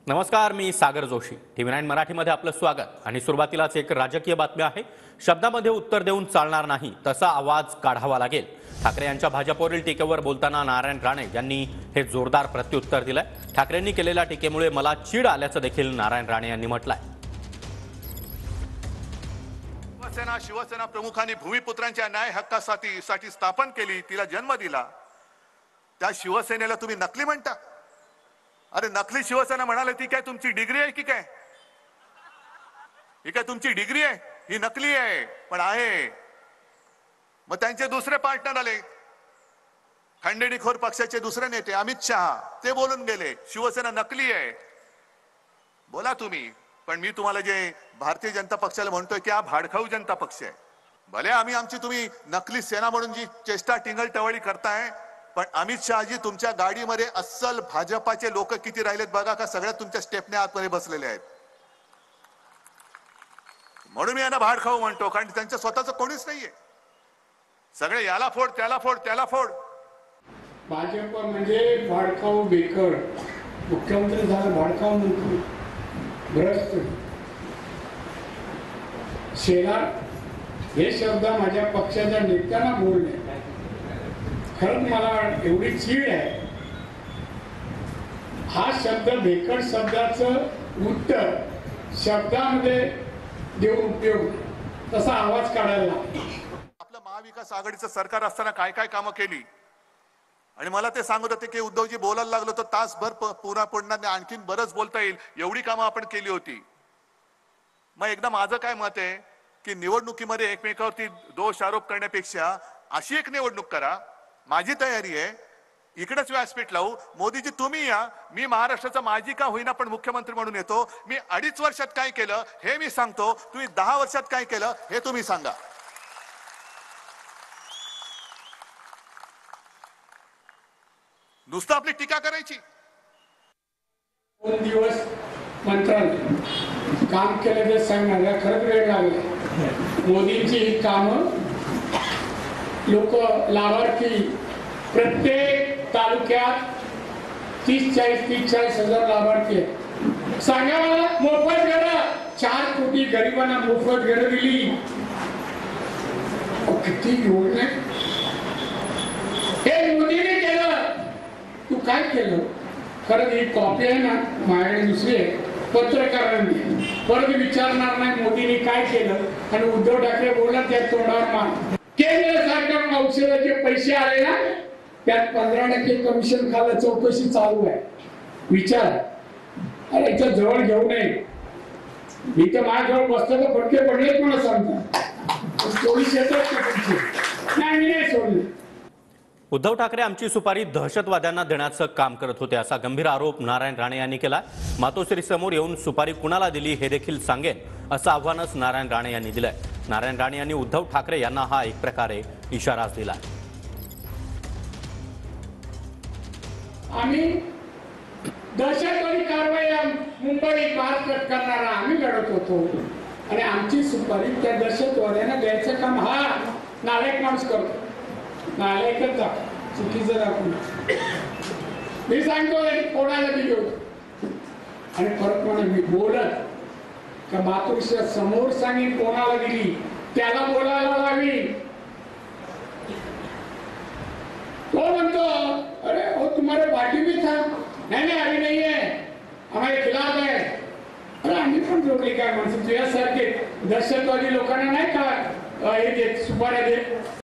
नमस्कार, मी सागर जोशी. TV9 मराठीमध्ये आपलं स्वागत. आणि सुरुवातीलाच एक राजकीय बातमी आहे. शब्दामध्ये उत्तर देऊन चालणार नाही, तसा आवाज काढावा लागेल. ठाकरे यांच्या भाजपवरील टीकेवर बोलताना नारायण राणे यांनी हे जोरदार प्रत्युत्तर दिलंय. ठाकरेंनी केलेल्या टीकेमुळे मला चीड आल्याचं देखील नारायण राणे यांनी म्हटलंय. शिवसेना प्रमुखांनी भूमिपुत्रांच्या न्याय हक्कासाठी स्थापन केली, तिला जन्म दिला. त्या शिवसेनेला तुम्ही नकली म्हणता? अरे नकली शिवसेना म्हणाले ती काय तुमची डिग्री आहे की काय? ही काय तुमची डिग्री आहे? ही नकली आहे पण आहे. मग त्यांचे दुसरे पार्टनर आले, खंडेडीखोर पक्षाचे दुसरे नेते अमित शहा, ते बोलून गेले शिवसेना नकली आहे. बोला तुम्ही, पण मी तुम्हाला जे भारतीय जनता पक्षाला म्हणतोय की हा भाडखाऊ जनता पक्ष आहे. भले आम्ही आमची तुम्ही नकली सेना म्हणून जी चेष्टा टिंगल टवाळी करताय, पण अमित शहाजी तुमच्या गाडीमध्ये अस्सल भाजपाचे लोक किती राहिलेत बघा. का सगळ्यात तुमच्या स्टेपने आतमध्ये बसलेले आहेत. म्हणून मी यांना भाडखाऊ म्हणतो, कारण त्यांच्या स्वतःचं कोणीच नाहीये. सगळे याला फोड, त्याला फोड, त्याला फोड. भाजप म्हणजे भाडखाऊ बेकर. मुख्यमंत्री झाला भाडखाऊ मंत्री, भ्रष्ट, सेना, हे शब्द माझ्या पक्षाच्या नेत्यांना बोलले. खरंच मला एवढी चीड आहे. हा शब्द बेकर शब्दाचं उत्तर शब्दामध्ये देऊन उपयोग, तसा आवाज काढायला. आपलं महाविकास आघाडीचं सरकार असताना काय काय कामं केली, आणि मला ते सांगत होते की उद्धवजी बोलायला लागलो तर तासभर पुन्हा आणखीन बरंच बोलता येईल, एवढी कामं आपण केली होती. मग एकदा माझं काय मत आहे की निवडणुकीमध्ये एकमेकावरती दोष आरोप करण्यापेक्षा अशी एक निवडणूक करा. माझी तयारी आहे, इकडेच व्यासपीठ लावू. मोदीजी तुम्ही या, मी महाराष्ट्राचा माजी का होईना पण मुख्यमंत्री म्हणून येतो. मी 2.5 वर्षात काय केलं हे मी सांगतो, तुम्ही 10 वर्षात काय केलं हे तुम्ही सांगा. नुसतं आपली टीका करायची. 2 दिवस मंत्रालय काम केलं ते सांगणार, खरंच वेळ लागला. मोदींची ही कामं लोक लाभार्थी, प्रत्येक तालुक्यात 30-40 हजार लाभार्थी आहेत. सांगा मला, मोफत घरं, 4 कोटी गरिबांना मोफत घरं दिली. किती योजना हे मोदीने केलं. तू काय केलं? खरं ही कॉपी आहे ना माझ्याकडे, दुसरी आहे, पत्रकारांनी परत विचारणार नाही मोदींनी काय केलं. आणि उद्धव ठाकरे बोलला त्या तोंडावर मार. केंद्र सरकार औषधाचे पैसे आले ना, त्यात 15% कमिशन खायला चौकशी चालू आहे. विचार. अरे याच्या जवळ घेऊ नये. मी तर माझ्याजवळ बसतो तर फटके पडलेच मला सांगतात. पोलीस येतात का तुमचे? नाही, मी नाही सोडले. उद्धव ठाकरे आमची सुपारी दहशतवाद्यांना देण्याचं काम करत होते, असा गंभीर आरोप नारायण राणे यांनी केला. मातोश्री समोर येऊन सुपारी कुणाला दिली हे देखील सांगेन, असं आव्हानच नारायण राणे यांनी दिलंय. नारायण राणे यांनी उद्धव ठाकरे यांना हा एक प्रकारे इशाराच दिला. आम्ही दहशतवादी कारवाई मुंबई महाराष्ट्रात करणारा आम्ही लढत होतो, आणि आमची सुपारी त्या दहशतवाद्यांना द्यायचं काम हा नालायक माणूस करतो. नालायकच जा, चुकीचं दाखवून. मी सांगतोय कोणाला दिली होती, आणि परत म्हणून मी बोलत का मातोश्रीच्या समोर सांगेन कोणाला दिली, त्याला बोलायला लावी. तो म्हणतो अरे वो तुम्हारे पार्टी में था. नहीं अभी नहीं है, हमारे खिलाफ है. अरे आम्ही पण जोडली काय माणसं तुझ्यासारखे दहशतवादी लोकांना नाही का हे देत, सुपाऱ्या देत.